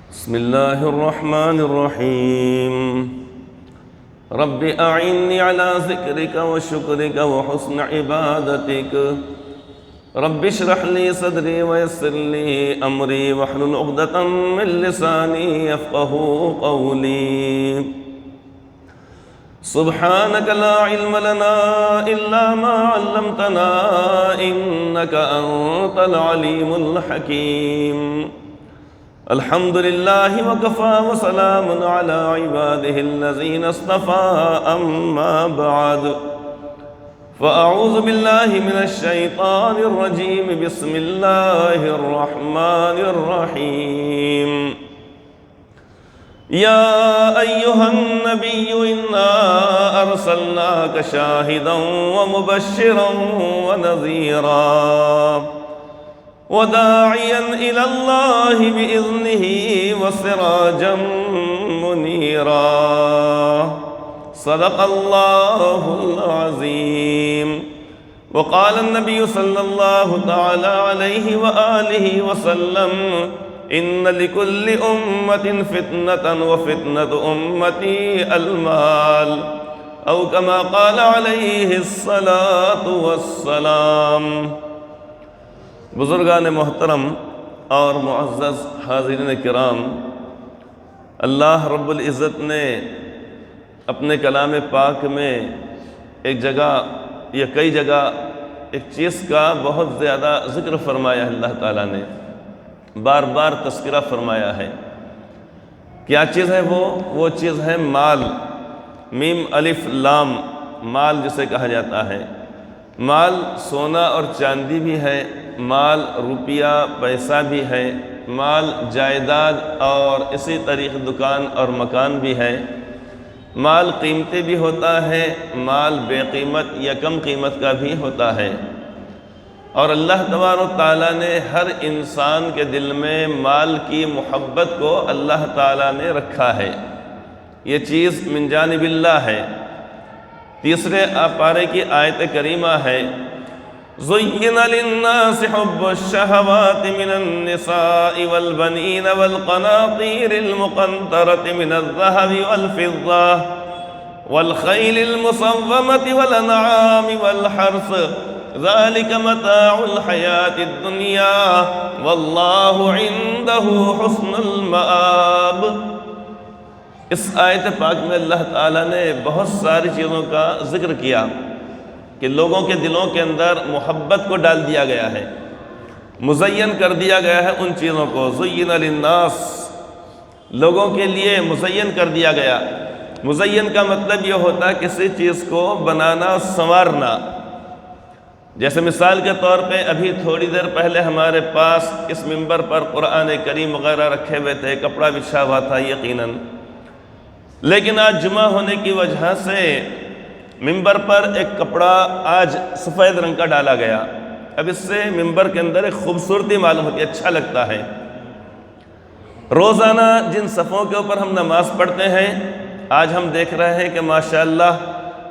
بسم الله الرحمن الرحيم رب أعني على ذكرك وشكرك وحسن عبادتك رب اشرح لي صدري ويسر لي أمري واحلل عقدة من لساني يفقهوا قولي سبحانك لا علم لنا إلا ما علمتنا إنك أنت العليم الحكيم الحمد لله وكفى وسلام على عباده الذين اصطفى أما بعد فأعوذ بالله من الشيطان الرجيم بسم الله الرحمن الرحيم يا أيها النبي إنا أرسلناك شاهدا ومبشرا ونذيرا وداعيا إلى الله بإذنه وسراجا منيرا صدق الله العظيم. وقال النبي صلى الله تعالى عليه وآله وسلم إن لكل أمة فتنة وفتنة أمتي المال أو كما قال عليه الصلاة والسلام. بزرگان محترم اور معزز حاضرین کرام، اللہ رب العزت نے اپنے کلام پاک میں ایک جگہ یا کئی جگہ ایک چیز کا بہت زیادہ ذکر فرمایا ہے. اللہ تعالیٰ نے بار بار تذکرہ فرمایا ہے. کیا چیز ہے وہ چیز ہے مال. میم الف لام، مال جسے کہا جاتا ہے. مال سونا اور چاندی بھی ہے، مال روپیہ پیسہ بھی ہے، مال جائیداد اور اسی طریقے دکان اور مکان بھی ہے. مال قیمتی بھی ہوتا ہے، مال بے قیمت یا کم قیمت کا بھی ہوتا ہے. اور اللہ تبارک و تعالیٰ نے ہر انسان کے دل میں مال کی محبت کو اللہ تعالیٰ نے رکھا ہے. یہ چیز من جانب اللہ ہے. تیسرے پارے کی آیت کریمہ ہے زُيِّنَ لِلنَّاسِ حُبُّ الشَّهَوَاتِ مِنَ النِّسَاءِ وَالْبَنِينَ وَالْقَنَاطِيرِ الْمُقَنطَرَةِ مِنَ الذَّهَبِ وَالْفِضَّةِ وَالْخَيْلِ الْمُصَوَّمَةِ وَالْأَنْعَامِ وَالْحَرْثِ ذَلِكَ مَتَاعُ الْحَيَاةِ الدُّنْيَا وَاللَّهُ عِندَهُ حُسْنُ الْمَآبِ. اس آیت پاک میں اللہ تعالیٰ نے بہت ساری چیزوں کا ذکر کیا کہ لوگوں کے دلوں کے اندر محبت کو ڈال دیا گیا ہے، مزین کر دیا گیا ہے ان چیزوں کو. زُيِّنَ لِلنَّاسِ، لوگوں کے لیے مزین کر دیا گیا. مزین کا مطلب یہ ہوتا ہے کسی چیز کو بنانا، سنوارنا. جیسے مثال کے طور پہ ابھی تھوڑی دیر پہلے ہمارے پاس اس منبر پر قرآن کریم وغیرہ رکھے ہوئے تھے، کپڑا بچھا ہوا تھا یقیناً. لیکن آج جمعہ ہونے کی وجہ سے منبر پر ایک کپڑا آج سفید رنگ کا ڈالا گیا. اب اس سے منبر کے اندر ایک خوبصورتی معلوم ہوتی ہے، اچھا لگتا ہے. روزانہ جن صفوں کے اوپر ہم نماز پڑھتے ہیں، آج ہم دیکھ رہے ہیں کہ ماشاءاللہ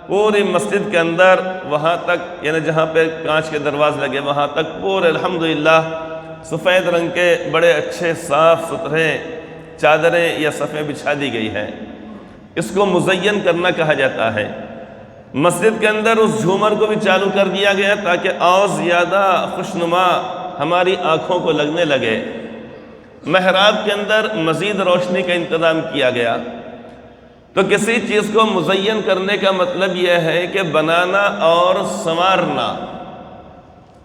پوری مسجد کے اندر وہاں تک، یعنی جہاں پہ کانچ کے دروازے لگے وہاں تک پورے الحمدللہ سفید رنگ کے بڑے اچھے صاف ستھرے چادریں یا صفیں بچھا دی گئی ہیں. اس کو مزین کرنا کہا جاتا ہے. مسجد کے اندر اس جھومر کو بھی چالو کر دیا گیا تاکہ اور زیادہ خوشنما ہماری آنکھوں کو لگنے لگے. محراب کے اندر مزید روشنی کا انتظام کیا گیا. تو کسی چیز کو مزین کرنے کا مطلب یہ ہے کہ بنانا اور سنوارنا،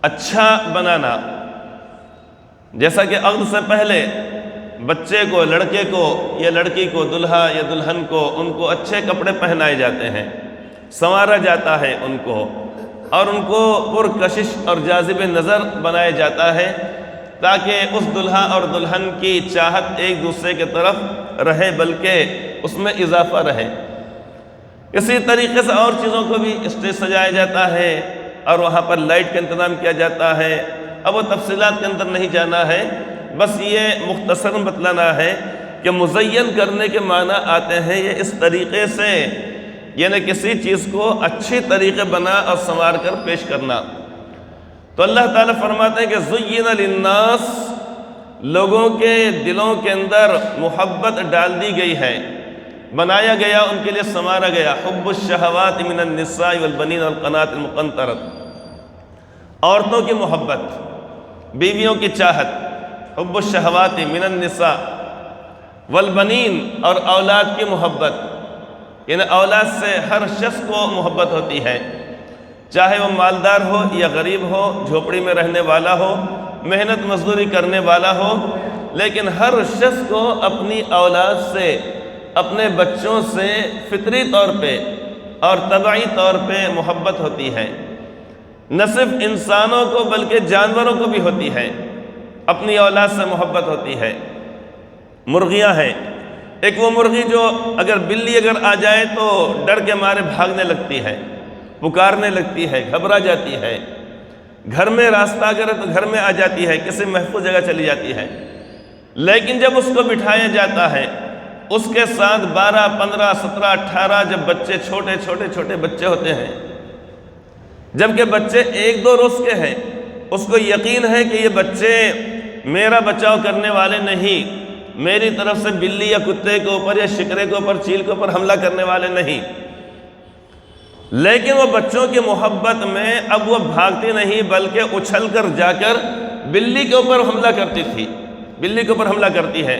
اچھا بنانا. جیسا کہ عقد سے پہلے بچے کو، لڑکے کو یا لڑکی کو، دلہا یا دلہن کو، ان کو اچھے کپڑے پہنائے جاتے ہیں، سنوارا جاتا ہے ان کو، اور ان کو پرکشش اور جاذب نظر بنایا جاتا ہے تاکہ اس دلہا اور دلہن کی چاہت ایک دوسرے کے طرف رہے، بلکہ اس میں اضافہ رہے. اسی طریقے سے اور چیزوں کو بھی اسٹیج سجایا جاتا ہے اور وہاں پر لائٹ کا انتظام کیا جاتا ہے. اب وہ تفصیلات کے اندر نہیں جانا ہے، بس یہ مختصر بتلانا ہے کہ مزین کرنے کے معنی آتے ہیں یہ اس طریقے سے، یعنی کسی چیز کو اچھی طریقے بنا اور سنوار کر پیش کرنا. تو اللہ تعالیٰ فرماتے ہیں کہ زُيِّنَ لِلنَّاسِ، لوگوں کے دلوں کے اندر محبت ڈال دی گئی ہے، بنایا گیا، ان کے لیے سنوارا گیا۔ حب الشہوات من النساء والبنین والقناطر المقنطرۃ، عورتوں کی محبت، بیویوں کی چاہت۔ حب الشہوات من النساء والبنین، اور اولاد کی محبت، یعنی اولاد سے ہر شخص کو محبت ہوتی ہے، چاہے وہ مالدار ہو یا غریب ہو، جھوپڑی میں رہنے والا ہو، محنت مزدوری کرنے والا ہو، لیکن ہر شخص کو اپنی اولاد سے، اپنے بچوں سے فطری طور پہ اور طبعی طور پہ محبت ہوتی ہے۔ نہ صرف انسانوں کو بلکہ جانوروں کو بھی ہوتی ہے، اپنی اولاد سے محبت ہوتی ہے۔ مرغیاں ہیں، ایک وہ مرغی جو اگر بلی اگر آ جائے تو ڈر کے مارے بھاگنے لگتی ہے، پکارنے لگتی ہے، گھبرا جاتی ہے۔ گھر میں راستہ اگر ہے تو گھر میں آ جاتی ہے، کسی محفوظ جگہ چلی جاتی ہے۔ لیکن جب اس کو بٹھایا جاتا ہے، اس کے ساتھ 12 15 17 18 جب بچے چھوٹے بچے ہوتے ہیں، جبکہ بچے 1-2 روز کے ہیں، اس کو یقین ہے کہ یہ بچے میرا بچاؤ کرنے والے نہیں، میری طرف سے بلی یا کتے کے اوپر یا شکرے کے اوپر، چیل کے اوپر حملہ کرنے والے نہیں، لیکن وہ بچوں کی محبت میں اب وہ بھاگتی نہیں بلکہ اچھل کر جا کر بلی کے اوپر حملہ کرتی تھی، بلی کے اوپر حملہ کرتی ہے،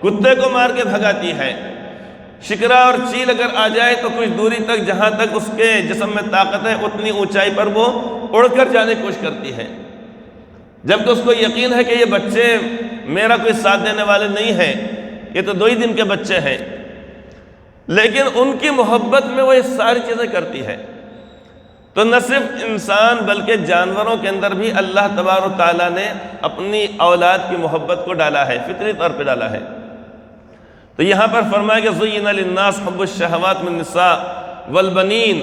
کتے کو مار کے بھگاتی ہے۔ شکرا اور چیل اگر آ جائے تو کچھ دوری تک، جہاں تک اس کے جسم میں طاقت ہے اتنی اونچائی پر وہ اڑ کر جانے کی کوشش کرتی ہے، جبکہ اس کو یقین ہے کہ یہ بچے میرا کوئی ساتھ دینے والے نہیں ہیں، یہ تو 2 ہی دن کے بچے ہیں، لیکن ان کی محبت میں وہ یہ ساری چیزیں کرتی ہے۔ تو نہ صرف انسان بلکہ جانوروں کے اندر بھی اللہ تبارک و تعالیٰ نے اپنی اولاد کی محبت کو ڈالا ہے، فطری طور پہ ڈالا ہے۔ تو یہاں پر فرمایا کہ زُيِّنَ لِلنَّاسِ حُبُّ الشَّهَوَاتِ مِنَ النِّسَاءِ وَالْبَنِينَ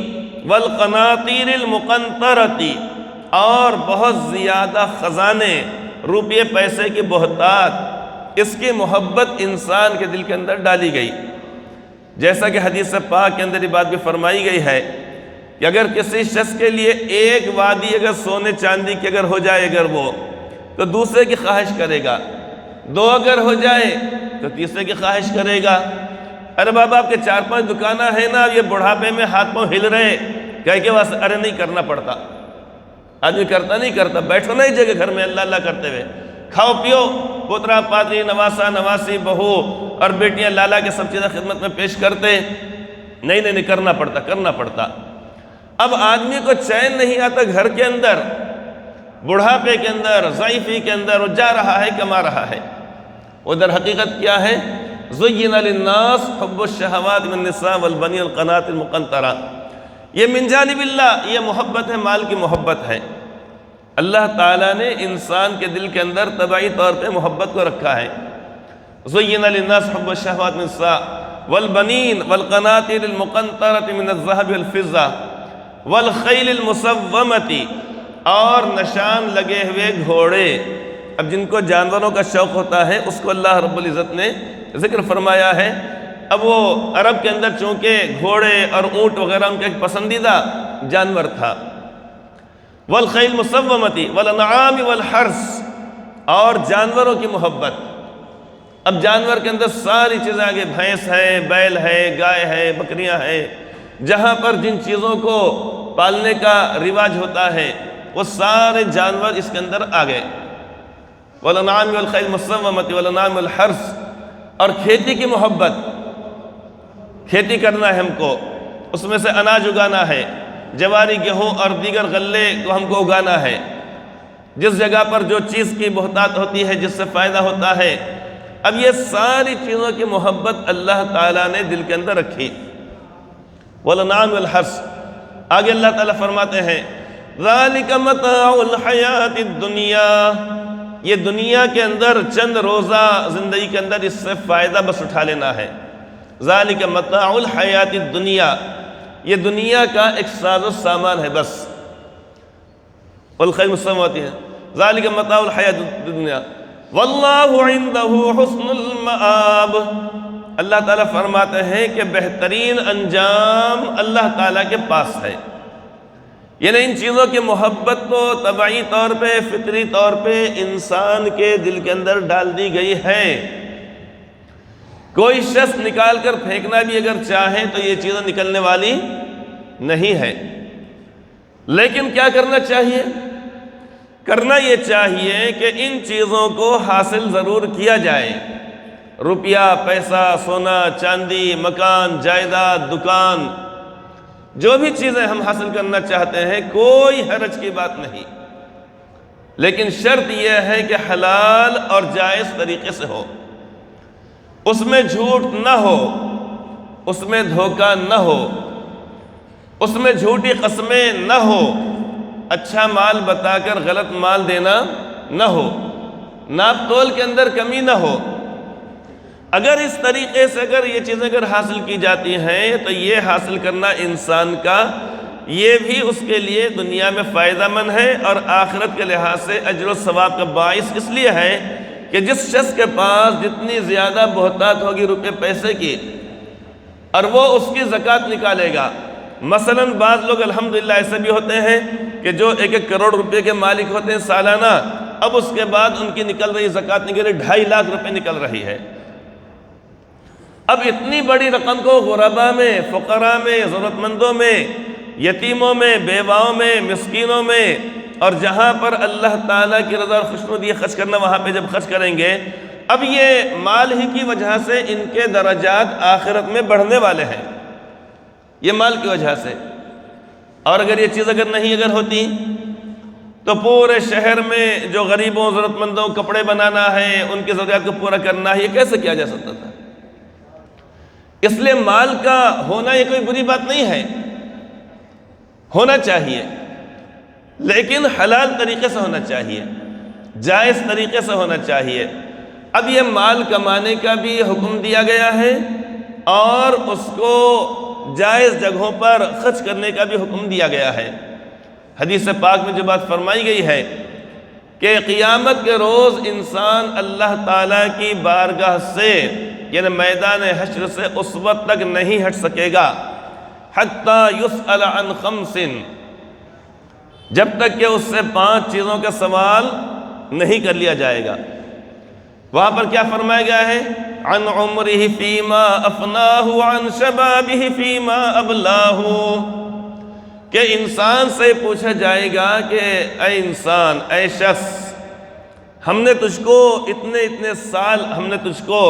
وَالْقَنَاطِيرِ الْمُقَنطَرَةِ، اور بہت زیادہ خزانے، روپیے پیسے کی بہتات، اس کی محبت انسان کے دل کے اندر ڈالی گئی۔ جیسا کہ حدیث پاک کے اندر یہ بات بھی فرمائی گئی ہے کہ اگر کسی شخص کے لیے ایک وادی اگر سونے چاندی کی اگر ہو جائے اگر وہ، تو دوسرے کی خواہش کرے گا، 2 اگر ہو جائے تو تیسرے کی خواہش کرے گا۔ ارے بابا آپ کے 4-5 دکانہ ہیں نا، یہ بڑھاپے میں ہاتھ پاؤں ہل رہے، کہہ کے واسطے ارے نہیں کرنا پڑتا، آدمی کرتا نہیں کرتا، بیٹھو نہیں جگہ گھر میں اللہ اللہ کرتے ہوئے، کھاؤ پیو، پوترا پادری نواسا نواسی بہو اور بیٹیاں لالا کے سب چیزیں خدمت میں پیش کرتے، نہیں کرنا پڑتا۔ اب آدمی کو چین نہیں آتا گھر کے اندر، بڑھاپے کے اندر، ضعیفی کے اندر، وہ جا رہا ہے کما رہا ہے، ادھر حقیقت کیا ہے؟ زُيِّنَ لِلنَّاسِ حُبُّ الشَّهَوَاتِ مِنَ النِّسَاءِ وَالْبَنِينَ وَالْقَنَاطِرِ الْمُقَنطَرَةِ، یہ من جانب اللہ، یہ محبت ہے، مال کی محبت ہے۔ اللہ تعالیٰ نے انسان کے دل کے اندر طبعی طور پہ محبت کو رکھا ہے۔ زُيِّنَ لِلنَّاسِ حُبُّ الشَّهَوَاتِ مِنَ النِّسَاءِ وَالْبَنِينَ وَالْقَنَاطِرِ الْمُقَنطَرَةِ مِنَ الذَّهَبِ وَالْفِضَّةِ وَالْخَيْلِ الْمُسَوَّمَةِ، اور نشان لگے ہوئے گھوڑے۔ اب جن کو جانوروں کا شوق ہوتا ہے اس کو اللہ رب العزت نے ذکر فرمایا ہے۔ اب وہ عرب کے اندر چونکہ گھوڑے اور اونٹ وغیرہ ان کا ایک پسندیدہ جانور تھا۔ وَالْخَيْلِ الْمُسَوَّمَةِ وَالْأَنْعَامِ وَالْحَرْثِ، اور جانوروں کی محبت۔ اب جانور کے اندر ساری چیزیں آگے، بھینس ہے، بیل ہے، گائے ہے، بکریاں ہیں، جہاں پر جن چیزوں کو پالنے کا رواج ہوتا ہے وہ سارے جانور اس کے اندر آ گئے۔ وَالْأَنْعَامِ وَالْخَيْلِ الْمُسَوَّمَةِ وَالْأَنْعَامِ وَالْحَرْثِ، اور کھیتی کی محبت، کھیتی کرنا ہے ہم کو، اس میں سے اناج اگانا ہے، جواری، گیہوں اور دیگر غلے کو ہم کو اگانا ہے۔ جس جگہ پر جو چیز کی بہتات ہوتی ہے، جس سے فائدہ ہوتا ہے، اب یہ ساری چیزوں کی محبت اللہ تعالیٰ نے دل کے اندر رکھی۔ وَالْأَنْعَامِ وَالْحَرْثِ، آگے اللہ تعالیٰ فرماتے ہیں ذَلِكَ مَتَاعُ الْحَيَاةِ الدُّنْيَا، یہ دنیا کے اندر چند روزہ زندگی کے اندر اس سے فائدہ بس اٹھا لینا ہے۔ ذَلِكَ مَتَاعُ الْحَيَاةِ الدُّنْيَا، یہ دنیا کا ایک ساز و سامان ہے بس۔ وَالْخَيْلِ الْمُسَوَّمَةِ ہے ذَلِكَ مَتَاعُ الْحَيَاةِ الدُّنْيَا وَاللَّهُ عِنْدَهُ حُسْنُ الْمَآبِ، اللہ تعالیٰ فرماتے ہیں کہ بہترین انجام اللہ تعالیٰ کے پاس ہے۔ یعنی ان چیزوں کی محبت تو طبعی طور پہ، فطری طور پہ انسان کے دل کے اندر ڈال دی گئی ہے۔ کوئی شخص نکال کر پھینکنا بھی اگر چاہے تو یہ چیزیں نکلنے والی نہیں ہے۔ لیکن کیا کرنا چاہیے؟ کرنا یہ چاہیے کہ ان چیزوں کو حاصل ضرور کیا جائے۔ روپیہ، پیسہ، سونا، چاندی، مکان، جائیداد، دکان، جو بھی چیزیں ہم حاصل کرنا چاہتے ہیں، کوئی حرج کی بات نہیں، لیکن شرط یہ ہے کہ حلال اور جائز طریقے سے ہو، اس میں جھوٹ نہ ہو، اس میں دھوکہ نہ ہو، اس میں جھوٹی قسمیں نہ ہو، اچھا مال بتا کر غلط مال دینا نہ ہو، ناپ تول کے اندر کمی نہ ہو۔ اگر اس طریقے سے اگر یہ چیزیں اگر حاصل کی جاتی ہیں تو یہ حاصل کرنا انسان کا، یہ بھی اس کے لیے دنیا میں فائدہ مند ہے، اور آخرت کے لحاظ سے اجر و ثواب کا باعث اس لیے ہے کہ جس شخص کے پاس جتنی زیادہ بہتات ہوگی روپے پیسے کی، اور وہ اس کی زکوٰۃ نکالے گا۔ مثلا بعض لوگ الحمدللہ ایسے بھی ہوتے ہیں کہ جو 1-1 کروڑ روپے کے مالک ہوتے ہیں سالانہ، اب اس کے بعد ان کی نکل رہی زکوٰۃ نکل رہی 2.5 لاکھ روپے نکل رہی ہے۔ اب اتنی بڑی رقم کو غربا میں، فقراء میں، ضرورت مندوں میں، یتیموں میں، بیواؤں میں، مسکینوں میں، اور جہاں پر اللہ تعالیٰ کی رضا اور خوشنودی خرچ کرنا، وہاں پہ جب خرچ کریں گے، اب یہ مال ہی کی وجہ سے ان کے درجات آخرت میں بڑھنے والے ہیں، یہ مال کی وجہ سے۔ اور اگر یہ چیز اگر نہیں ہوتی تو پورے شہر میں جو غریبوں، ضرورت مندوں کو کپڑے بنانا ہے، ان کی ضروریات کو پورا کرنا ہے، یہ کیسے کیا جا سکتا تھا؟ اس لیے مال کا ہونا یہ کوئی بری بات نہیں ہے، ہونا چاہیے، لیکن حلال طریقے سے ہونا چاہیے، جائز طریقے سے ہونا چاہیے۔ اب یہ مال کمانے کا بھی حکم دیا گیا ہے، اور اس کو جائز جگہوں پر خرچ کرنے کا بھی حکم دیا گیا ہے۔ حدیث پاک میں جو بات فرمائی گئی ہے کہ قیامت کے روز انسان اللہ تعالیٰ کی بارگاہ سے، یعنی میدان حشر سے اس وقت تک نہیں ہٹ سکے گا حتیٰ یسأل عن 5، جب تک کہ اس سے 5 چیزوں کا سوال نہیں کر لیا جائے گا۔ وہاں پر کیا فرمایا گیا ہے؟ عن عمرہ فیما افناہ، عن شبابہ فیما ابلاہ، کہ انسان سے پوچھا جائے گا کہ اے انسان، اے شخص، ہم نے تجھ کو اتنے سال ہم نے تجھ کو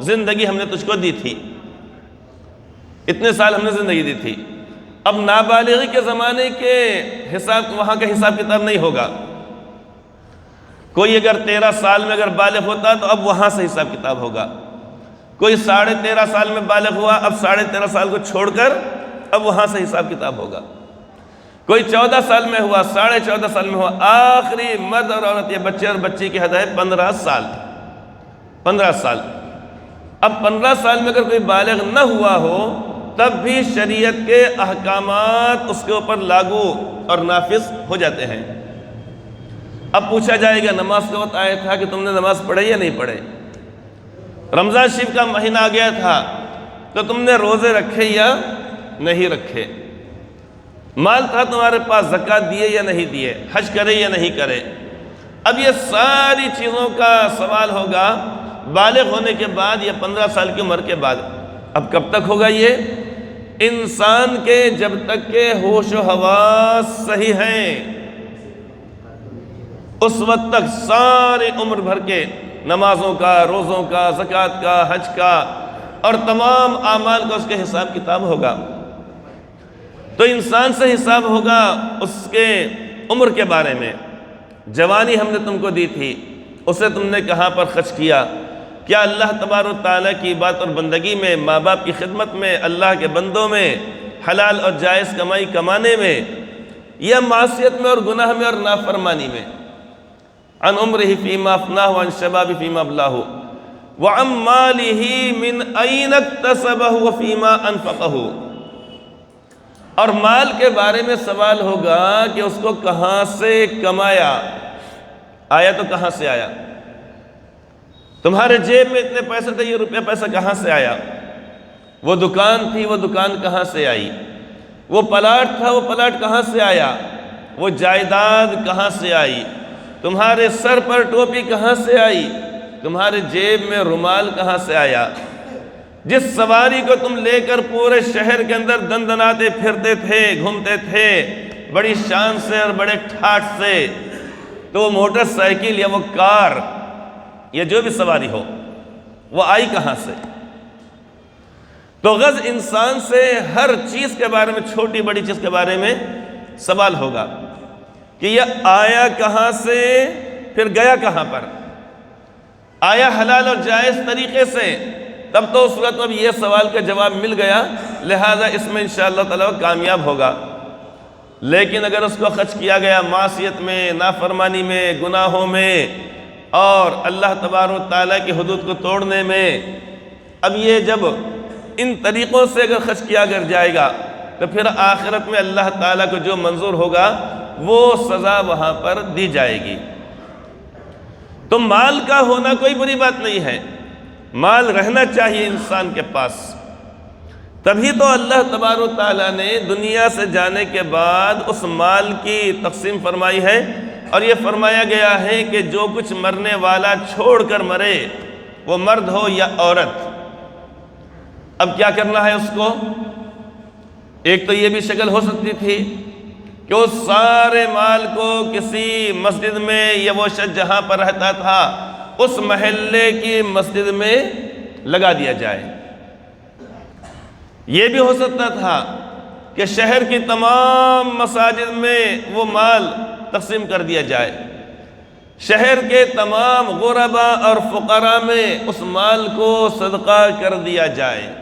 زندگی ہم نے تجھ کو دی تھی، اتنے سال ہم نے زندگی دی تھی۔ اب نابالغی کے زمانے کے حساب، وہاں کا حساب کتاب نہیں ہوگا۔ کوئی اگر 13 سال میں اگر بالغ ہوتا تو اب وہاں سے حساب کتاب ہوگا۔ کوئی 13.5 سال میں بالغ ہوا، اب 13.5 سال کو چھوڑ کر اب وہاں سے حساب کتاب ہوگا۔ کوئی 14 سال میں ہوا، 14.5 سال میں ہوا، آخری مرد اور عورت یا بچے اور بچی کی حد ہے 15 سال۔ 15 سال۔ اب 15 سال میں اگر کوئی بالغ نہ ہوا ہو تب بھی شریعت کے احکامات اس کے اوپر لاگو اور نافذ ہو جاتے ہیں۔ اب پوچھا جائے گا، نماز کا وقت آیا تھا کہ تم نے نماز پڑھی یا نہیں پڑھے؟ رمضان شریف کا مہینہ آ گیا تھا تو تم نے روزے رکھے یا نہیں رکھے؟ مال تھا تمہارے پاس، زکوٰۃ دیے یا نہیں دیے؟ حج کرے یا نہیں کرے؟ اب یہ ساری چیزوں کا سوال ہوگا بالغ ہونے کے بعد یا 15 سال کی عمر کے بعد۔ اب کب تک ہوگا یہ؟ انسان کے جب تک کہ ہوش و حواس صحیح ہیں اس وقت تک سارے عمر بھر کے نمازوں کا، روزوں کا، زکوٰۃ کا، حج کا اور تمام اعمال کا اس کے حساب کتاب ہوگا۔ تو انسان سے حساب ہوگا اس کے عمر کے بارے میں۔ جوانی ہم نے تم کو دی تھی، اسے تم نے کہاں پر خرچ کیا؟ کیا اللہ تبارک و تعالیٰ کی عبادت اور بندگی میں، ماں باپ کی خدمت میں، اللہ کے بندوں میں، حلال اور جائز کمائی کمانے میں، یا معصیت میں اور گناہ میں اور نافرمانی میں؟ عن عمرہ فیما افناہ، عن شباب فیما ابلاہ، وعن مالہ من این اکتسبہ وفیما انفقہ، اور مال کے بارے میں سوال ہوگا کہ اس کو کہاں سے کمایا، آیا تو کہاں سے آیا؟ تمہارے جیب میں اتنے پیسے تھے، یہ روپیہ پیسہ کہاں سے آیا؟ وہ دکان تھی، وہ دکان کہاں سے آئی؟ وہ پلاٹ تھا، وہ پلاٹ کہاں سے آیا؟ وہ جائیداد کہاں سے آئی، تمہارے سر پر ٹوپی کہاں سے آئی، تمہارے جیب میں رومال کہاں سے آیا، جس سواری کو تم لے کر پورے شہر کے اندر دندناتے پھرتے تھے، گھومتے تھے بڑی شان سے اور بڑے ٹھاٹ سے، تو وہ موٹر سائیکل یا وہ کار یا جو بھی سواری ہو وہ آئی کہاں سے؟ تو غز انسان سے ہر چیز کے بارے میں، چھوٹی بڑی چیز کے بارے میں سوال ہوگا کہ یہ آیا کہاں سے، پھر گیا کہاں پر، آیا حلال اور جائز طریقے سے، تب تو اس وقت اب یہ سوال کا جواب مل گیا، لہذا اس میں انشاءاللہ تعالیٰ کامیاب ہوگا۔ لیکن اگر اس کو خرچ کیا گیا معصیت میں، نافرمانی میں، گناہوں میں اور اللہ تبارک و تعالیٰ کی حدود کو توڑنے میں، اب یہ جب ان طریقوں سے اگر خرچ کیا جائے گا تو پھر آخرت میں اللہ تعالیٰ کو جو منظور ہوگا وہ سزا وہاں پر دی جائے گی۔ تو مال کا ہونا کوئی بری بات نہیں ہے، مال رہنا چاہیے انسان کے پاس، تبھی تو اللہ تبارک و تعالیٰ نے دنیا سے جانے کے بعد اس مال کی تقسیم فرمائی ہے، اور یہ فرمایا گیا ہے کہ جو کچھ مرنے والا چھوڑ کر مرے، وہ مرد ہو یا عورت، اب کیا کرنا ہے اس کو؟ ایک تو یہ بھی شکل ہو سکتی تھی کہ اس سارے مال کو کسی مسجد میں یا وہ شخص جہاں پر رہتا تھا اس محلے کی مسجد میں لگا دیا جائے۔ یہ بھی ہو سکتا تھا کہ شہر کی تمام مساجد میں وہ مال تقسیم کر دیا جائے، شہر کے تمام غربا اور فقراء میں اس مال کو صدقہ کر دیا جائے،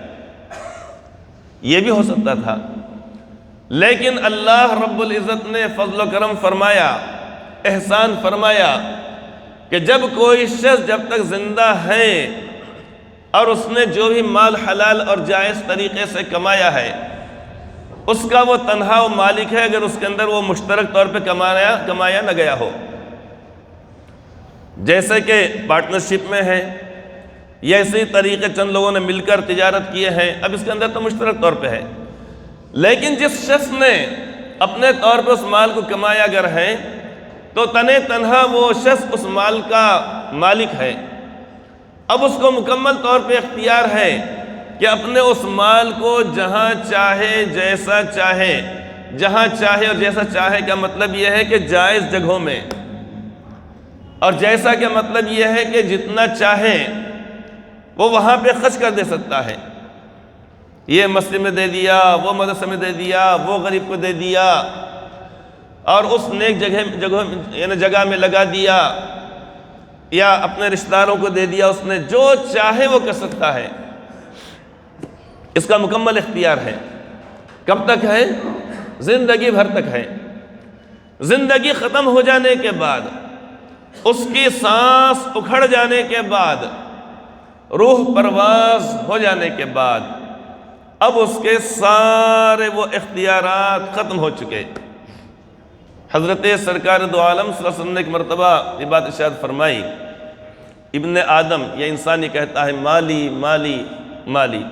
یہ بھی ہو سکتا تھا۔ لیکن اللہ رب العزت نے فضل و کرم فرمایا، احسان فرمایا کہ جب کوئی شخص جب تک زندہ ہے اور اس نے جو بھی مال حلال اور جائز طریقے سے کمایا ہے، اس کا وہ تنہا و مالک ہے اگر اس کے اندر وہ مشترک طور پہ کمایا نہ گیا ہو، جیسے کہ پارٹنرشپ میں ہے یا اسی طریقے چند لوگوں نے مل کر تجارت کیے ہیں، اب اس کے اندر تو مشترک طور پہ ہے۔ لیکن جس شخص نے اپنے طور پہ اس مال کو کمایا اگر ہے تو تنہا وہ شخص اس مال کا مالک ہے، اب اس کو مکمل طور پہ اختیار ہے کہ اپنے اس مال کو جہاں چاہے جیسا چاہے، جہاں چاہے اور جیسا چاہے کا مطلب یہ ہے کہ جائز جگہوں میں، اور جیسا کا مطلب یہ ہے کہ جتنا چاہے وہ وہاں پہ خرچ کر دے سکتا ہے، یہ مسجد میں دے دیا، وہ مدرسے میں دے دیا، وہ غریب کو دے دیا، اور اس نیک جگہ میں لگا دیا، یا اپنے رشتہ داروں کو دے دیا، اس نے جو چاہے وہ کر سکتا ہے، اس کا مکمل اختیار ہے۔ کب تک ہے؟ زندگی بھر تک ہے۔ زندگی ختم ہو جانے کے بعد، اس کی سانس اکھڑ جانے کے بعد، روح پرواز ہو جانے کے بعد، اب اس کے سارے وہ اختیارات ختم ہو چکے۔ حضرت سرکار دو عالم صلی اللہ علیہ وسلم نے ایک مرتبہ یہ بات ارشاد فرمائی، ابن آدم یا انسان یہ کہتا ہے مالی مالی مالی،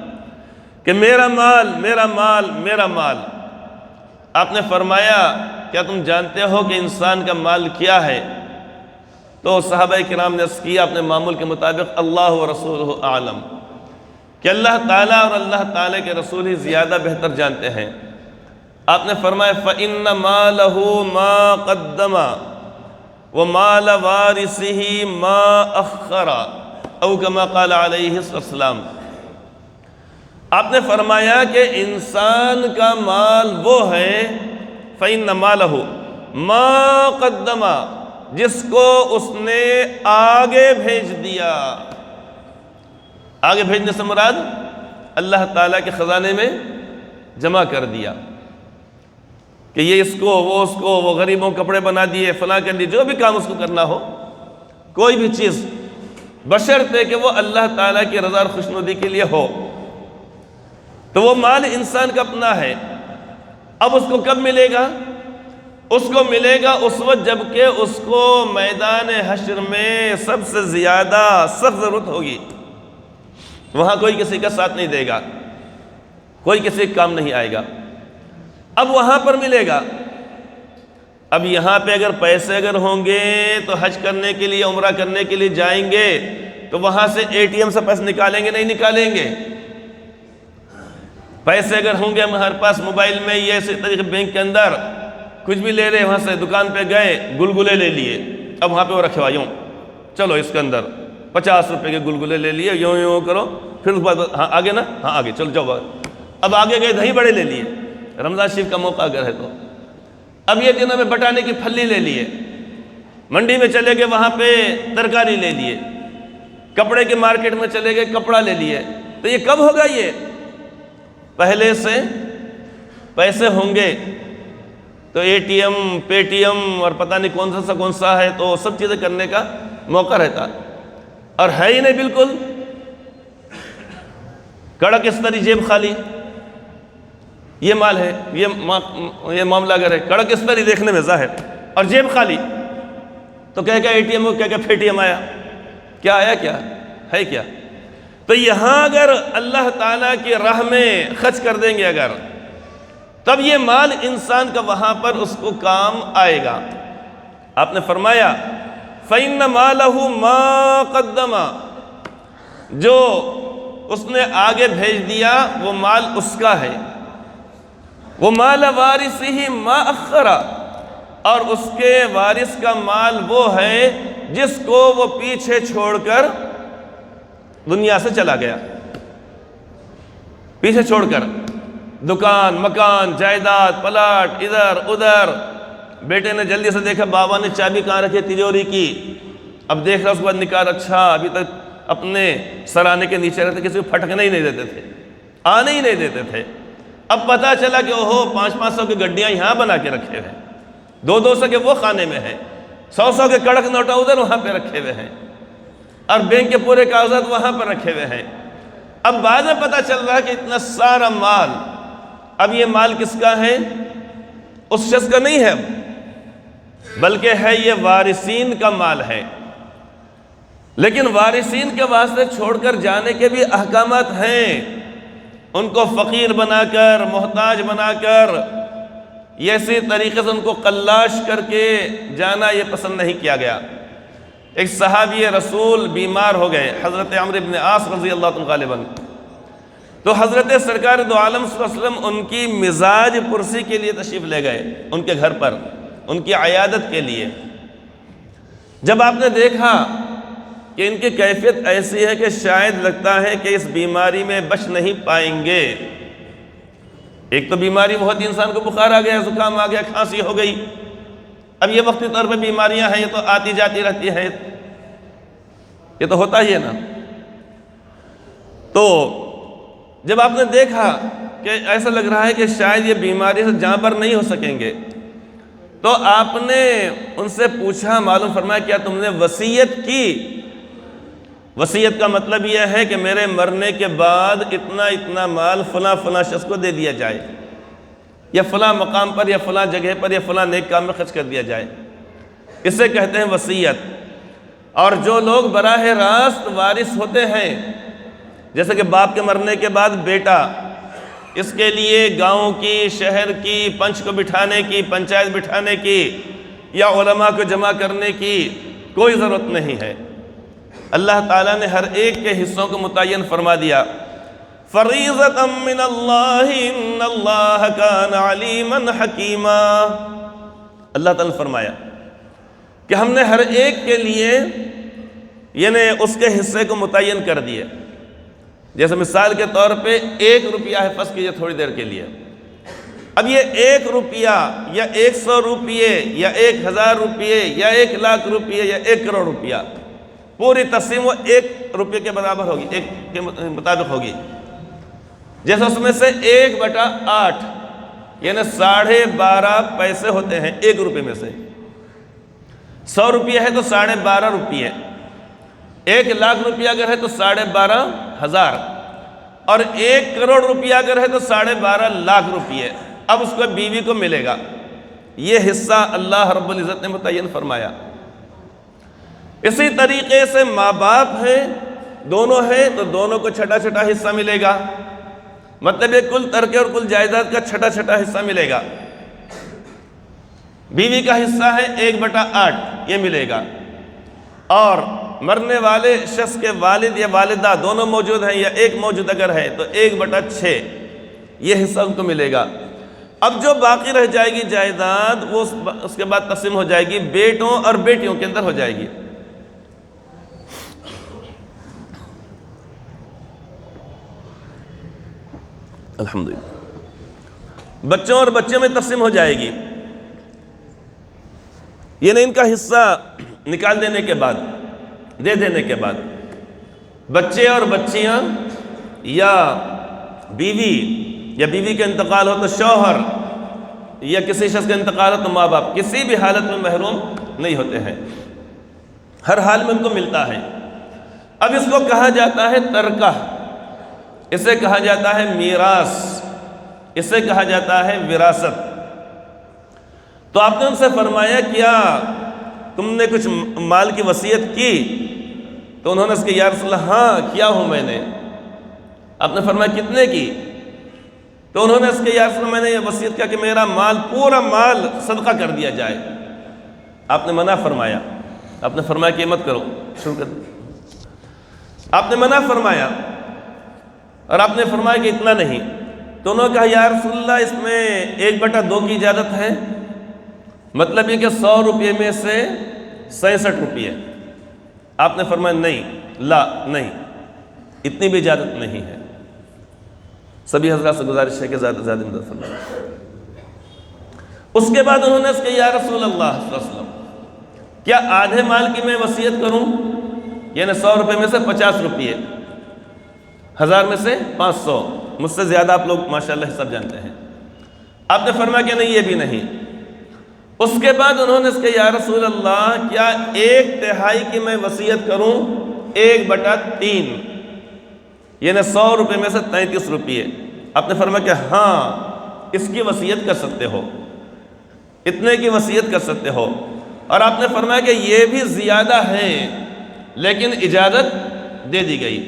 کہ میرا مال میرا مال میرا مال۔ آپ نے فرمایا کیا تم جانتے ہو کہ انسان کا مال کیا ہے؟ تو صحابہ کرام نے عرض کیا اپنے معمول کے مطابق اللہ و رسولہ اعلم، کہ اللہ تعالیٰ اور اللہ تعالیٰ کے رسول ہی زیادہ بہتر جانتے ہیں۔ آپ نے فرمایا فَإِنَّ مَالَهُ مَا قَدَّمَ وَمَالَ وَارِثِهِ مَا أَخَّرَ، او کما قال علیہ السلام۔ آپ نے فرمایا کہ انسان کا مال وہ ہے فَإِنَّ مَالَهُ مَا قَدَّمَ، جس کو اس نے آگے بھیج دیا۔ آگے بھیجنے سے مراد اللہ تعالیٰ کے خزانے میں جمع کر دیا، کہ یہ اس کو وہ غریبوں کپڑے بنا دیے، فلاں کر دیے، جو بھی کام اس کو کرنا ہو، کوئی بھی چیز بشرطے کہ وہ اللہ تعالیٰ کی رضا اور خوشنودی کے لیے ہو، تو وہ مال انسان کا اپنا ہے۔ اب اس کو کب ملے گا؟ اس کو ملے گا اس وقت جب کہ اس کو میدان حشر میں سب سے زیادہ سخت ضرورت ہوگی، وہاں کوئی کسی کا ساتھ نہیں دے گا، کوئی کسی کا کام نہیں آئے گا، اب وہاں پر ملے گا۔ اب یہاں پہ اگر پیسے اگر ہوں گے تو حج کرنے کے لیے، عمرہ کرنے کے لیے جائیں گے تو وہاں سے اے ٹی ایم سے پیسے نکالیں گے؟ نہیں نکالیں گے۔ پیسے اگر ہوں گے ہمارے پاس موبائل میں، یہ اسی طریقے بینک کے اندر کچھ بھی لے رہے، وہاں سے دکان پہ گئے گلگلے لے لیے، اب وہاں پہ وہ رکھے یوں، چلو اس کے اندر 50 روپے کے گلگلے لے لیے، یوں یوں کرو، پھر اس کے بعد ہاں آگے نا، ہاں آگے چلو جاؤ، اب آگے گئے دہی بڑے لے لیے، رمضان شریف کا موقع اگر ہے تو۔ اب یہ دنوں میں بٹانے کی پھلی لے لیے، منڈی میں چلے گئے وہاں پہ ترکاری لے لیے، کپڑے کے مارکیٹ میں چلے گئے کپڑا لے لیے۔ تو یہ کب ہوگا؟ یہ پہلے سے پیسے ہوں گے تو A T M, Paytm اور پتہ نہیں کون سا ہے، تو سب چیزیں کرنے کا موقع رہتا، اور ہے ہی نہیں، بالکل کڑک استری جیب خالی، یہ مال ہے، یہ معاملہ اگر ہے، کڑک استری دیکھنے میں ظاہر اور جیب خالی، تو کیا اے ٹی ایم، کیا پے ٹی ایم آیا، کیا آیا، کیا ہے، کیا؟ تو یہاں اگر اللہ تعالیٰ کی راہ میں خرچ کر دیں گے اگر، تب یہ مال انسان کا وہاں پر اس کو کام آئے گا۔ آپ نے فرمایا فَإِنَّ مَالَهُ مَا قَدَّمَ، جو اس نے آگے بھیج دیا وہ مال اس کا ہے، وہ مال وارثہ ما اخر، اور اس کے وارث کا مال وہ ہے جس کو وہ پیچھے چھوڑ کر دنیا سے چلا گیا، پیچھے چھوڑ کر، دکان، مکان، جائیداد، پلاٹ، ادھر ادھر۔ بیٹے نے جلدی سے دیکھا بابا نے چابی کہاں رکھی تجوری کی، اب دیکھ رہا اس کے بعد نکال، اچھا ابھی تک اپنے سرانے کے نیچے رہتے، کسی کو پھٹکنے ہی نہیں دیتے تھے، آنے ہی نہیں دیتے تھے۔ اب پتہ چلا کہ اوہو 500 کی گڈیاں یہاں بنا کے رکھے ہوئے ہیں، 200 کے وہ خانے میں ہیں، 100 کے کڑک نوٹا ادھر وہاں پہ رکھے ہوئے ہیں، اور بینک کے پورے کاغذات وہاں پر رکھے ہوئے ہیں۔ اب بعد میں پتہ چل رہا ہے کہ اتنا سارا مال، اب یہ مال کس کا ہے؟ اس شخص کا نہیں ہے، بلکہ ہے یہ وارثین کا مال ہے۔ لیکن وارثین کے واسطے چھوڑ کر جانے کے بھی احکامات ہیں، ان کو فقیر بنا کر، محتاج بنا کر، یہ اسی طریقے سے ان کو قلاش کر کے جانا یہ پسند نہیں کیا گیا۔ ایک صحابی رسول بیمار ہو گئے، حضرت عمرو بن عاص رضی اللہ عنہ غالباً، تو حضرت سرکار دو عالم صلی اللہ علیہ وسلم ان کی مزاج پرسی کے لیے تشریف لے گئے ان کے گھر پر، ان کی عیادت کے لیے۔ جب آپ نے دیکھا کہ ان کی کیفیت ایسی ہے کہ شاید لگتا ہے کہ اس بیماری میں بچ نہیں پائیں گے، ایک تو بیماری بہت، انسان کو بخار آ گیا، زکام آ گیا، کھانسی ہو گئی، اب یہ وقتی طور پہ بیماریاں ہیں، یہ تو آتی جاتی رہتی ہے، یہ تو ہوتا ہی ہے نا۔ تو جب آپ نے دیکھا کہ ایسا لگ رہا ہے کہ شاید یہ بیماری سے جاں بر نہیں ہو سکیں گے، تو آپ نے ان سے پوچھا، معلوم فرمایا کیا تم نے وصیت کی؟ وصیت کا مطلب یہ ہے کہ میرے مرنے کے بعد اتنا اتنا مال فلاں فلاں شخص کو دے دیا جائے، یا فلاں مقام پر، یا فلاں جگہ پر، یا فلاں نیک کام میں خرچ کر دیا جائے، اسے کہتے ہیں وصیت۔ اور جو لوگ براہ راست وارث ہوتے ہیں، جیسے کہ باپ کے مرنے کے بعد بیٹا، اس کے لیے گاؤں کی، شہر کی، پنچ کو بٹھانے کی، پنچایت بٹھانے کی، یا علماء کو جمع کرنے کی کوئی ضرورت نہیں ہے۔ اللہ تعالیٰ نے ہر ایک کے حصوں کو متعین فرما دیا، فریضۃ من اللہ ان اللہ کان علیما حکیما۔ اللہ تعالیٰ نے فرمایا کہ ہم نے ہر ایک کے لیے یعنی اس کے حصے کو متعین کر دیے۔ جیسے مثال کے طور پہ 1 روپیہ ہے، فرض کیجیے تھوڑی دیر کے لیے، اب یہ 1 روپیہ یا 100 روپیے یا 1000 روپیے یا 1 لاکھ روپیے یا 1 کروڑ روپیہ، پوری تقسیم وہ 1 روپے کے برابر ہوگی، 1 کے مطابق ہوگی۔ جیسے اس میں سے 1/8 یعنی 12.5 پیسے ہوتے ہیں 1 روپے میں سے، 100 روپیہ ہے تو 12.5 روپیے، 1 لاکھ روپیہ اگر ہے تو 12,500، اور 1 کروڑ روپیہ اگر ہے تو 12.5 لاکھ روپیے۔ اب اس کو بیوی کو ملے گا، یہ حصہ اللہ رب العزت نے متعین فرمایا۔ اسی طریقے سے ماں باپ ہیں، دونوں ہیں تو دونوں کو چھٹا چھٹا حصہ ملے گا، مطلب یہ کل ترکے اور کل جائیداد کا چھٹا چھٹا حصہ ملے گا۔ بیوی کا حصہ ہے 1/8 یہ ملے گا، اور مرنے والے شخص کے والد یا والدہ دونوں موجود ہیں یا ایک موجود اگر ہے تو 1/6 یہ حصہ ان کو ملے گا۔ اب جو باقی رہ جائے گی جائیداد وہ اس کے بعد تقسیم ہو جائے گی، بیٹوں اور بیٹیوں کے اندر ہو جائے گی۔ الحمدللہ بچوں اور بچوں میں تقسیم ہو جائے گی، یعنی ان کا حصہ نکال دینے کے بعد، دے دینے کے بعد بچے اور بچیاں یا بیوی یا بیوی کا انتقال ہو تو شوہر یا کسی شخص کا انتقال ہو تو ماں باپ کسی بھی حالت میں محروم نہیں ہوتے ہیں، ہر حال میں ان کو ملتا ہے۔ اب اس کو کہا جاتا ہے ترکہ، اسے کہا جاتا ہے میراث، اسے کہا جاتا ہے وراثت۔ تو آپ نے ان سے فرمایا کیا تم نے کچھ مال کی وصیت کی؟ تو انہوں نے اس کے یا رسول اللہ ہاں کیا ہوں میں نے۔ آپ نے فرمایا کتنے کی؟ تو انہوں نے اس کے یا رسول اللہ میں نے یہ وصیت کیا کہ میرا مال پورا مال صدقہ کر دیا جائے۔ آپ نے منع فرمایا، آپ نے فرمایا کہ مت کرو، شروع کر دیں۔ آپ نے منع فرمایا اور آپ نے فرمایا کہ اتنا نہیں۔ تو انہوں نے کہا یا رسول اللہ اس میں 1/2 کی اجازت ہے، مطلب یہ کہ 100 روپے میں سے 66 روپے۔ آپ نے فرمایا نہیں، لا نہیں، اتنی بھی اجازت نہیں ہے۔ سبھی حضرات سے گزارش ہے کہ زیادہ زیادہ مدد فرمائیں۔ اس کے بعد انہوں نے اس کے یا رسول اللہ صلی اللہ علیہ وسلم کیا آدھے مال کی میں وصیت کروں؟ یعنی 100 روپے میں سے 50 روپے، 1000 میں سے 500، مجھ سے زیادہ آپ لوگ ماشاءاللہ حساب جانتے ہیں۔ آپ نے فرمایا کہ نہیں یہ بھی نہیں۔ اس کے بعد انہوں نے اس کے یا رسول اللہ کیا 1/3 کی میں وصیت کروں؟ 1/3 یعنی 100 روپے میں سے 33 روپے۔ آپ نے فرمایا کہ ہاں اس کی وصیت کر سکتے ہو، اتنے کی وصیت کر سکتے ہو۔ اور آپ نے فرمایا کہ یہ بھی زیادہ ہے لیکن اجازت دے دی گئی۔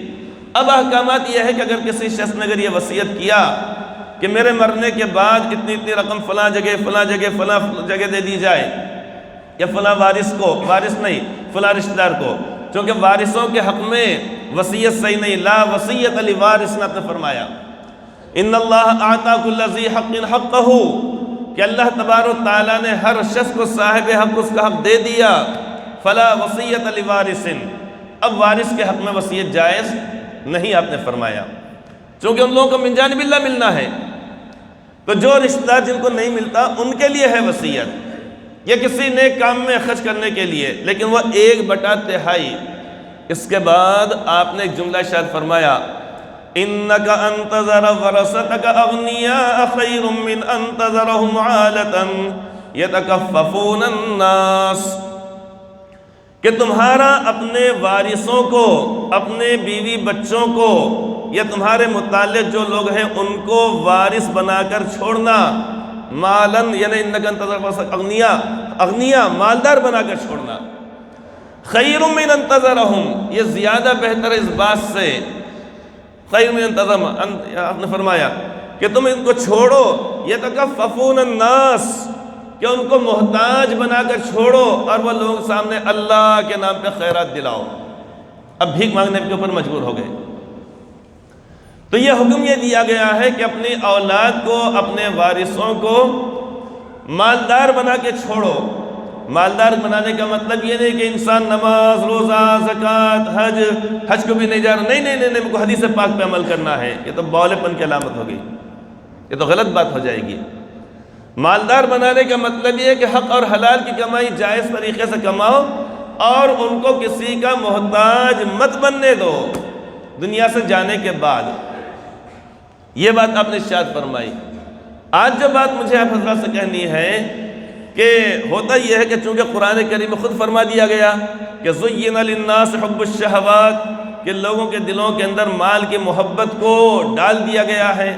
اب احکامات یہ ہے کہ اگر کسی شخص نے اگر یہ وصیت کیا کہ میرے مرنے کے بعد اتنی اتنی رقم فلاں جگہ فلاں جگہ فلاں جگہ دے دی جائے، یا فلاں وارث کو، وارث نہیں فلاں رشتہ دار کو، چونکہ وارثوں کے حق میں وصیت صحیح نہیں، لا وصیت لوارث نے آپ نے فرمایا۔ ان اللہ اعطا کل ذی حق حقہ، کہ اللہ تبارک و تعالیٰ نے ہر شخص کو صاحب حق اس کا حق دے دیا، فلا وصیت لوارث، اب وارث کے حق میں وصیت جائز نہیں آپ نے فرمایا، چونکہ ان لوگوں کو من جانب اللہ ملنا ہے۔ تو جو رشتہ دار جن کو نہیں ملتا ان کے لیے ہے وصیت، یا کسی نیک کام میں خرچ کرنے کے لیے، لیکن وہ 1/3۔ اس کے بعد آپ نے ایک جملہ شاید فرمایا إِنَّكَ أَن تَذَرَ وَرَثَتَكَ أَغْنِيَاءَ خَيْرٌ مِّنْ أَن تَذَرَهُمْ عَالَةً يَتَكَفَّفُونَ النَّاسَ، کہ تمہارا اپنے وارثوں کو، اپنے بیوی بچوں کو یا تمہارے متعلق جو لوگ ہیں ان کو وارث بنا کر چھوڑنا، مالن یعنی إِنَّكَ أَن تَذَرَ وَرَثَتَكَ أَغْنِيَاءَ مالدار بنا کر چھوڑنا، خیر من ان تذرہم یہ زیادہ بہتر ہے اس بات سے، خیر من ان تذرہم آپ نے فرمایا کہ تم ان کو چھوڑو، یتکففون الناس کہ ان کو محتاج بنا کر چھوڑو اور وہ لوگ سامنے اللہ کے نام پہ خیرات دلاؤ۔ اب بھیک مانگنے کے اوپر مجبور ہو گئے۔ تو یہ حکم یہ دیا گیا ہے کہ اپنی اولاد کو، اپنے وارثوں کو مالدار بنا کے چھوڑو۔ مالدار بنانے کا مطلب یہ نہیں کہ انسان نماز، روزہ، زکوٰۃ، حج کو بھی نہیں جا رہا، نہیں، ان کو حدیث پاک پہ عمل کرنا ہے، یہ تو بولے پن کی علامت ہوگی، یہ تو غلط بات ہو جائے گی۔ مالدار بنانے کا مطلب یہ ہے کہ حق اور حلال کی کمائی جائز طریقے سے کماؤ اور ان کو کسی کا محتاج مت بننے دو دنیا سے جانے کے بعد۔ یہ بات آپ نے ارشاد فرمائی۔ آج جو بات مجھے آپ حضرات سے کہنی ہے کہ ہوتا یہ ہے کہ چونکہ قرآن کریم میں خود فرما دیا گیا کہ زُيِّنَ لِلنَّاسِ حُبُّ الشَّهَوَاتِ، کہ لوگوں کے دلوں کے اندر مال کی محبت کو ڈال دیا گیا ہے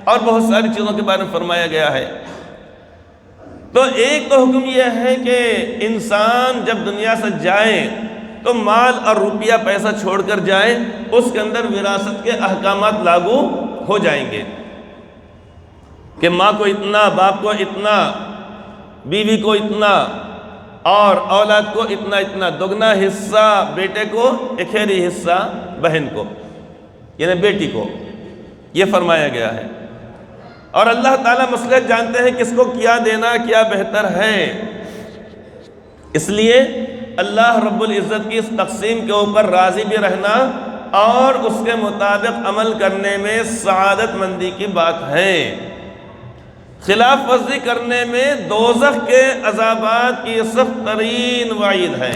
اور بہت ساری چیزوں کے بارے میں فرمایا گیا ہے۔ تو ایک تو حکم یہ ہے کہ انسان جب دنیا سے جائے تو مال اور روپیہ پیسہ چھوڑ کر جائے، اس کے اندر وراثت کے احکامات لاگو ہو جائیں گے کہ ماں کو اتنا، باپ کو اتنا، بیوی کو اتنا اور اولاد کو اتنا اتنا، دگنا حصہ بیٹے کو، اکھیری حصہ بہن کو یعنی بیٹی کو، یہ فرمایا گیا ہے۔ اور اللہ تعالیٰ مصلحت جانتے ہیں کس کو کیا دینا کیا بہتر ہے، اس لیے اللہ رب العزت کی اس تقسیم کے اوپر راضی بھی رہنا اور اس کے مطابق عمل کرنے میں سعادت مندی کی بات ہے۔ خلاف ورزی کرنے میں دوزخ کے عذابات کی سخت ترین وعید ہے۔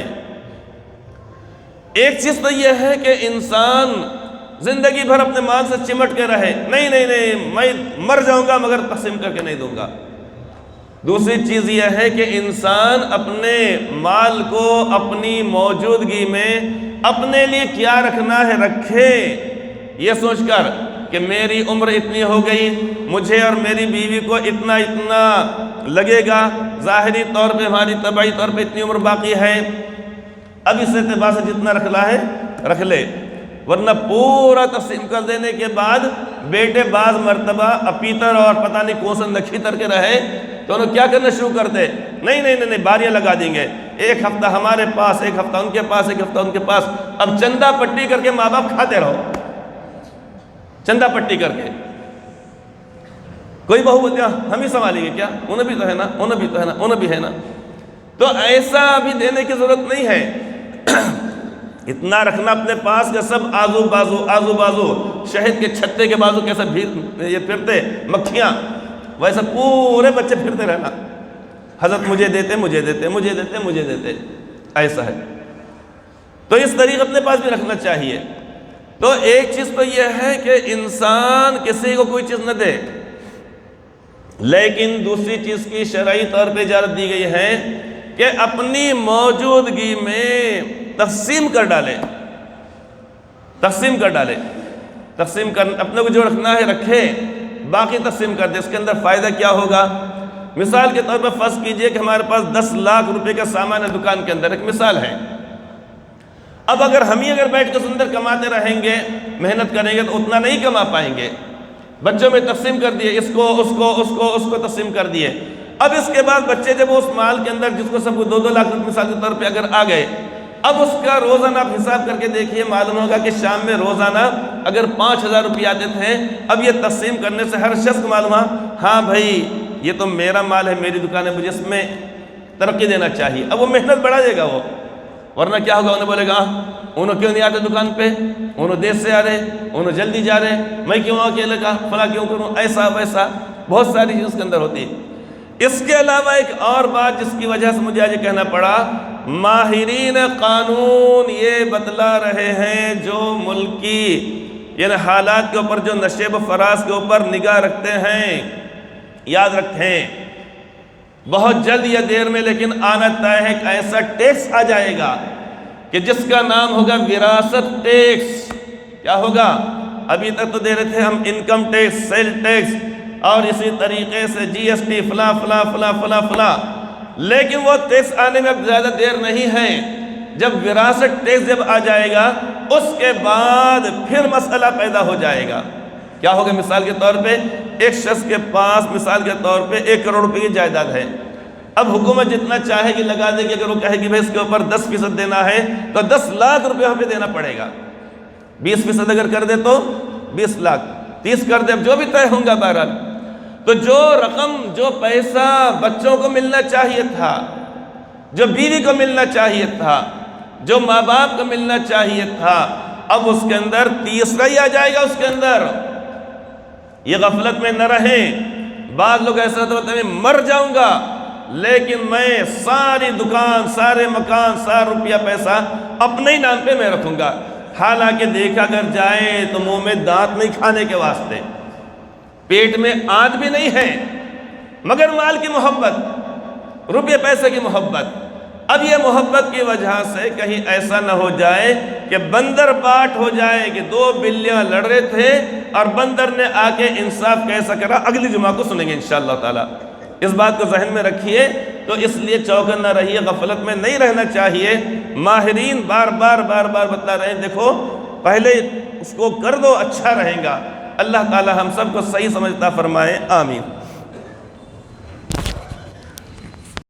ایک چیز تو یہ ہے کہ انسان زندگی بھر اپنے مال سے چمٹ کے رہے، نہیں نہیں نہیں میں مر جاؤں گا مگر تقسیم کر کے نہیں دوں گا۔ دوسری چیز یہ ہے کہ انسان اپنے مال کو اپنی موجودگی میں اپنے لیے کیا رکھنا ہے رکھے، یہ سوچ کر کہ میری عمر اتنی ہو گئی، مجھے اور میری بیوی کو اتنا اتنا لگے گا، ظاہری طور پہ ہماری طبعی طور پہ اتنی عمر باقی ہے، اب اس اعتبار سے جتنا رکھنا ہے رکھ لے، ورنہ پورا تقسیم کر دینے کے بعد بیٹے بعض مرتبہ اپیتر اور پتہ نہیں کون سا نکھیتر کے رہے تو انہوں کیا کرنا شروع کر دے، نہیں نہیں نہیں باریاں لگا دیں گے، ایک ہفتہ ہمارے پاس، ایک ہفتہ ان کے پاس، ایک ہفتہ ان کے پاس، اب چندہ پٹی کر کے ماں باپ کھاتے رہو، چندہ پٹی کر کے۔ کوئی بہو بولتے ہم ہی سنبھالیں گے کیا، انہیں بھی تو ہے نا، انہیں بھی تو ہے نا، انہیں بھی ہے نا، تو ایسا ابھی دینے کی ضرورت نہیں ہے۔ اتنا رکھنا اپنے پاس کہ سب آزو بازو شہد کے چھتے کے بازو کیسا یہ پھرتے مکھیاں، ویسا پورے بچے پھرتے رہنا، حضرت مجھے دیتے مجھے دیتے مجھے دیتے مجھے دیتے، ایسا ہے۔ تو اس طریقے اپنے پاس بھی رکھنا چاہیے۔ تو ایک چیز تو یہ ہے کہ انسان کسی کو کوئی چیز نہ دے، لیکن دوسری چیز کی شرعی طور پہ اجازت دی گئی ہے کہ اپنی موجودگی میں تقسیم کر ڈالے، تقسیم کر ڈالے، تقسیم کر اپنے کو جو رکھنا ہے رکھے، باقی تقسیم کر دے۔ اس کے اندر فائدہ کیا ہوگا؟ مثال کے طور پر فرض کیجئے کہ ہمارے پاس 10 لاکھ روپے کا سامان ہے دکان کے اندر، ایک مثال ہے۔ اب اگر ہم ہی اگر بیٹھ کے اندر کماتے رہیں گے، محنت کریں گے تو اتنا نہیں کما پائیں گے۔ بچوں میں تقسیم کر دیے، اس کو تقسیم کر دیے۔ اب اس کے بعد بچے جب اس مال کے اندر جس کو سب کو 2-2 لاکھ روپے مثال کے طور پہ اگر آ گئے، اب اس کا روزانہ آپ حساب کر کے دیکھیے، معلوم ہوگا کہ شام میں روزانہ اگر 5,000 روپے آتے تھے، اب یہ تقسیم کرنے سے ہر شخص کو معلوم ہے ہاں بھائی یہ تو میرا مال ہے، میری دکان ہے، مجھے اس میں ترقی دینا چاہیے۔ اب وہ محنت بڑھا دے گا وہ، ورنہ کیا ہوگا؟ انہیں بولے گا انہوں کیوں نہیں آتے دکان پہ، انہوں دیر سے آ رہے، انہوں جلدی جا رہے، میں کیوں اکیلے کا فلاں کیوں کروں، ایسا ویسا بہت ساری چیز اس کے اندر ہوتی ہے۔ اس کے علاوہ ایک اور بات جس کی وجہ سے مجھے آج کہنا پڑا، ماہرین قانون یہ بتلا رہے ہیں جو ملکی یعنی حالات کے اوپر جو نشیب و فراز کے اوپر نگاہ رکھتے ہیں، یاد رکھیں بہت جلد یا دیر میں لیکن آنا طے ہے کہ ایسا ٹیکس آ جائے گا کہ جس کا نام ہوگا وراثت ٹیکس۔ کیا ہوگا؟ ابھی تک تو دے رہے تھے ہم انکم ٹیکس، سیل ٹیکس اور اسی طریقے سے جی ایس ٹی فلاں فلاں فلاں فلاں فلاں، لیکن وہ ٹیکس آنے میں اب زیادہ دیر نہیں ہے۔ جب وراثت ٹیکس جب آ جائے گا اس کے بعد پھر مسئلہ پیدا ہو جائے گا۔ کیا ہوگا؟ مثال کے طور پہ ایک شخص کے پاس مثال کے طور پہ 1 کروڑ روپے کی جائیداد ہے، اب حکومت جتنا چاہے گی لگا دے گی، اگر وہ کہے گی بھائی اس کے اوپر 10% دینا ہے تو 10 لاکھ روپے وہاں پہ دینا پڑے گا۔ 20% اگر کر دے تو 20 لاکھ، 30 کر دے، اب جو بھی طے ہوں گا بہرحال۔ تو جو رقم جو پیسہ بچوں کو ملنا چاہیے تھا، جو بیوی کو ملنا چاہیے تھا، جو ماں باپ کو ملنا چاہیے تھا، اب اس کے اندر 30 ہی آ جائے گا۔ اس کے اندر یہ غفلت میں نہ رہیں۔ بعض لوگ ایسا ہوتا ہے میں مر جاؤں گا لیکن میں ساری دکان، سارے مکان، سارا روپیہ پیسہ اپنے ہی نام پہ میں رکھوں گا، حالانکہ دیکھا اگر جائے تو منہ میں دانت نہیں کھانے کے واسطے، پیٹ میں آنت بھی نہیں ہے، مگر مال کی محبت، روپے پیسے کی محبت۔ اب یہ محبت کی وجہ سے کہیں ایسا نہ ہو جائے کہ بندر باٹ ہو جائے کہ 2 بلیاں لڑ رہے تھے اور بندر نے آ کے انصاف کیسا کرا، اگلی جمعہ کو سنیں گے انشاءاللہ تعالی۔ اس بات کو ذہن میں رکھیے، تو اس لیے چوکن نہ رہیے، غفلت میں نہیں رہنا چاہیے۔ ماہرین بار بار بتلا رہے ہیں، دیکھو پہلے اس کو کر دو، اچھا رہے گا۔ اللہ تعالی ہم سب کو صحیح سمجھتا فرمائے، آمین۔